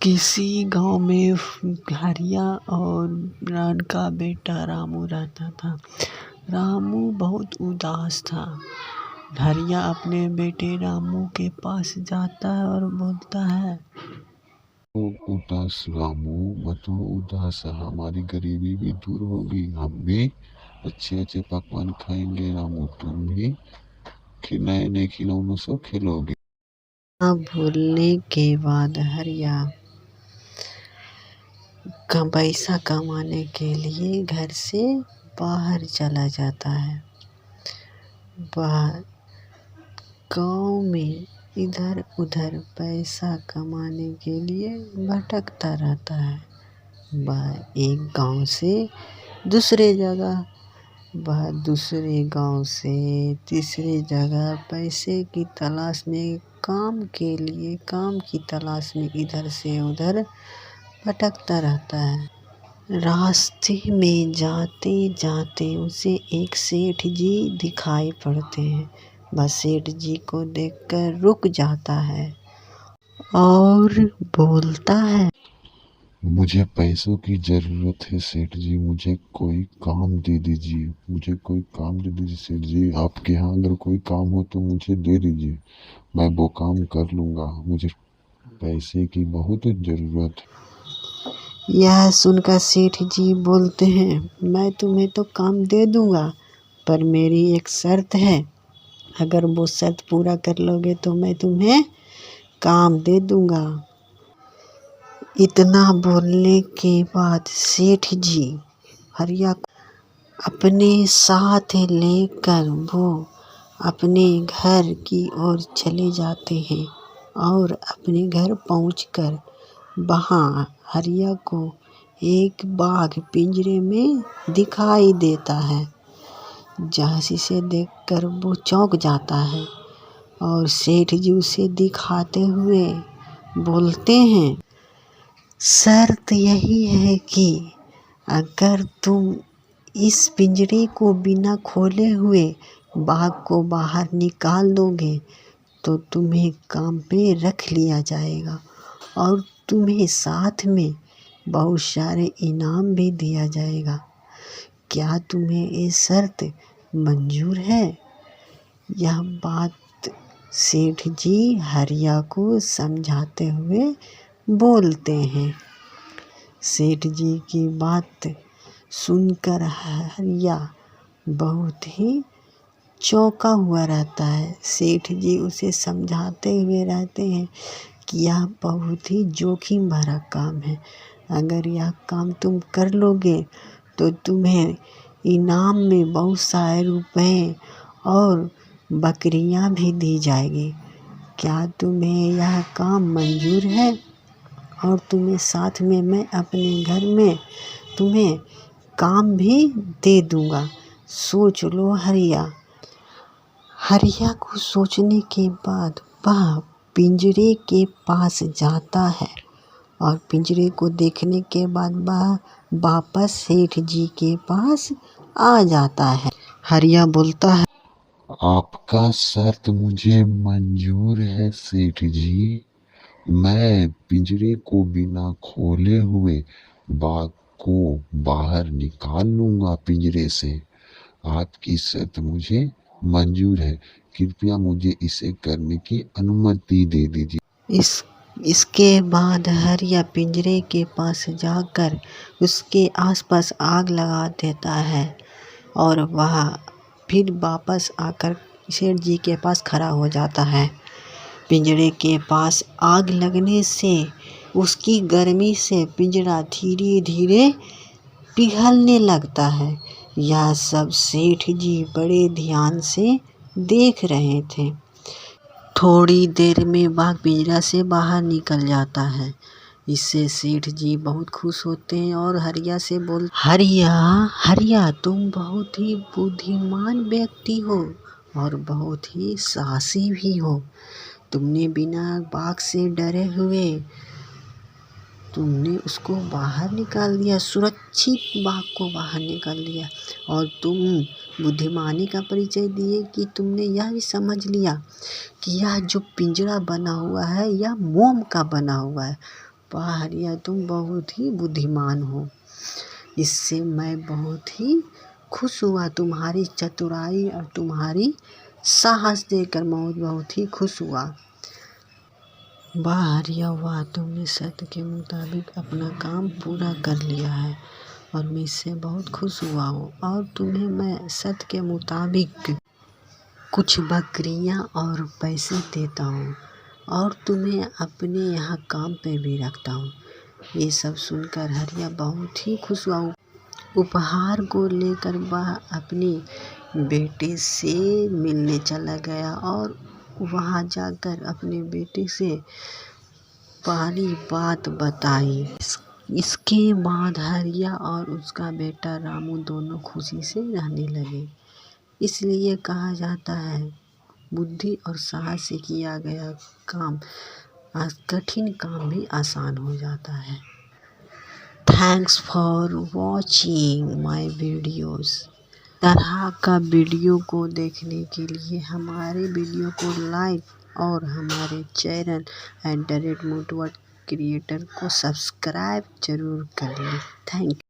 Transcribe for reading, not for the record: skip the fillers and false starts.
किसी गाँव में हरिया और रान का बेटा रामू रहता था। रामू बहुत उदास था। हरिया अपने बेटे रामू के पास जाता है और बोलता है, उदास रामू, मत हो उदास, हमारी गरीबी भी दूर होगी, हम भी अच्छे अच्छे पकवान खाएंगे। रामू, तुम भी नए नए खिलौनों से खेलोगे। बोलने के बाद हरिया का पैसा कमाने के लिए घर से बाहर चला जाता है। बाहर गाँव में इधर उधर पैसा कमाने के लिए भटकता रहता है। वह एक गांव से दूसरे जगह, वह दूसरे गांव से तीसरे जगह पैसे की तलाश में, काम के लिए काम की तलाश में इधर से उधर भटकता रहता है। रास्ते में जाते जाते उसे एक सेठ जी दिखाई पड़ते हैं। वह सेठ जी को देखकर रुक जाता है और बोलता है, मुझे पैसों की जरूरत है सेठ जी, मुझे कोई काम दे दीजिए, मुझे कोई काम दे दीजिए सेठ जी। आपके यहाँ अगर कोई काम हो तो मुझे दे दीजिए, मैं वो काम कर लूँगा, मुझे पैसे की बहुत ज़रूरत है। यह सुनकर सेठ जी बोलते हैं, मैं तुम्हें तो काम दे दूंगा, पर मेरी एक शर्त है। अगर वो शर्त पूरा कर लोगे तो मैं तुम्हें काम दे दूंगा। इतना बोलने के बाद सेठ जी हरिया को अपने साथ लेकर वो अपने घर की ओर चले जाते हैं और अपने घर पहुंचकर वहाँ हरिया को एक बाघ पिंजरे में दिखाई देता है। जिसे देखकर वो चौंक जाता है और सेठ जी उसे दिखाते हुए बोलते हैं, शर्त यही है कि अगर तुम इस पिंजरे को बिना खोले हुए बाघ को बाहर निकाल दोगे तो तुम्हें काम पे रख लिया जाएगा और तुम्हें साथ में बहुत सारे इनाम भी दिया जाएगा। क्या तुम्हें ये शर्त मंजूर है? यह बात सेठ जी हरिया को समझाते हुए बोलते हैं। सेठ जी की बात सुनकर हरिया बहुत ही चौंका हुआ रहता है। सेठ जी उसे समझाते हुए रहते हैं कि यह बहुत ही जोखिम भरा काम है। अगर यह काम तुम कर लोगे तो तुम्हें इनाम में बहुत सारे रुपए और बकरियां भी दी जाएगी। क्या तुम्हें यह काम मंजूर है? और तुम्हें साथ में मैं अपने घर में तुम्हें काम भी दे दूंगा। सोच लो हरिया। हरिया को सोचने के बाद वह पिंजरे के पास जाता है और पिंजरे को देखने के बाद वह वापस सेठ जी के पास आ जाता है। हरिया बोलता है, आपका शर्त मुझे मंजूर है सेठ जी, मैं पिंजरे को बिना खोले हुए बाघ को बाहर निकाल लूंगा पिंजरे से। आपकी शर्त मुझे मंजूर है, कृपया मुझे इसे करने की अनुमति दे दीजिए। इसके बाद हरिया पिंजरे के पास जाकर उसके आसपास आग लगा देता है और वह फिर वापस आकर सेठ जी के पास खड़ा हो जाता है। पिंजरे के पास आग लगने से उसकी गर्मी से पिंजरा धीरे धीरे पिघलने लगता है। यह सब सेठ जी बड़े ध्यान से देख रहे थे। थोड़ी देर में बाघ पिंजरा से बाहर निकल जाता है। इससे सेठ जी बहुत खुश होते हैं और हरिया से हरिया हरिया, तुम बहुत ही बुद्धिमान व्यक्ति हो और बहुत ही साहसी भी हो। तुमने बिना बाघ से डरे हुए तुमने उसको बाहर निकाल दिया, सुरक्षित बाघ को बाहर निकाल दिया। और तुम बुद्धिमानी का परिचय दिए कि तुमने यह भी समझ लिया कि यह जो पिंजरा बना हुआ है यह मोम का बना हुआ है वाह हरिया, तुम बहुत ही बुद्धिमान हो। इससे मैं बहुत ही खुश हुआ। तुम्हारी चतुराई और तुम्हारी साहस देखकर मैं बहुत ही खुश हुआ। वाह हरिया वाह, तुमने सत्य के मुताबिक अपना काम पूरा कर लिया है और मैं इससे बहुत खुश हुआ हूँ। और तुम्हें मैं सत्य के मुताबिक कुछ बकरियाँ और पैसे देता हूँ और तुम्हें अपने यहाँ काम पे भी रखता हूँ। ये सब सुनकर हरिया बहुत ही खुश हुआ। उपहार को लेकर वह अपने बेटे से मिलने चला गया और वहाँ जाकर अपने बेटे से सारी बात बताई। इसके बाद हरिया और उसका बेटा रामू दोनों खुशी से रहने लगे। इसलिए कहा जाता है, बुद्धि और साहस से किया गया काम, कठिन काम भी आसान हो जाता है। Thanks for watching my videos. तरह का वीडियो को देखने के लिए हमारे वीडियो को लाइक और हमारे चैनल @मोटुआ क्रिएटर को सब्सक्राइब जरूर कर लें। Thank you.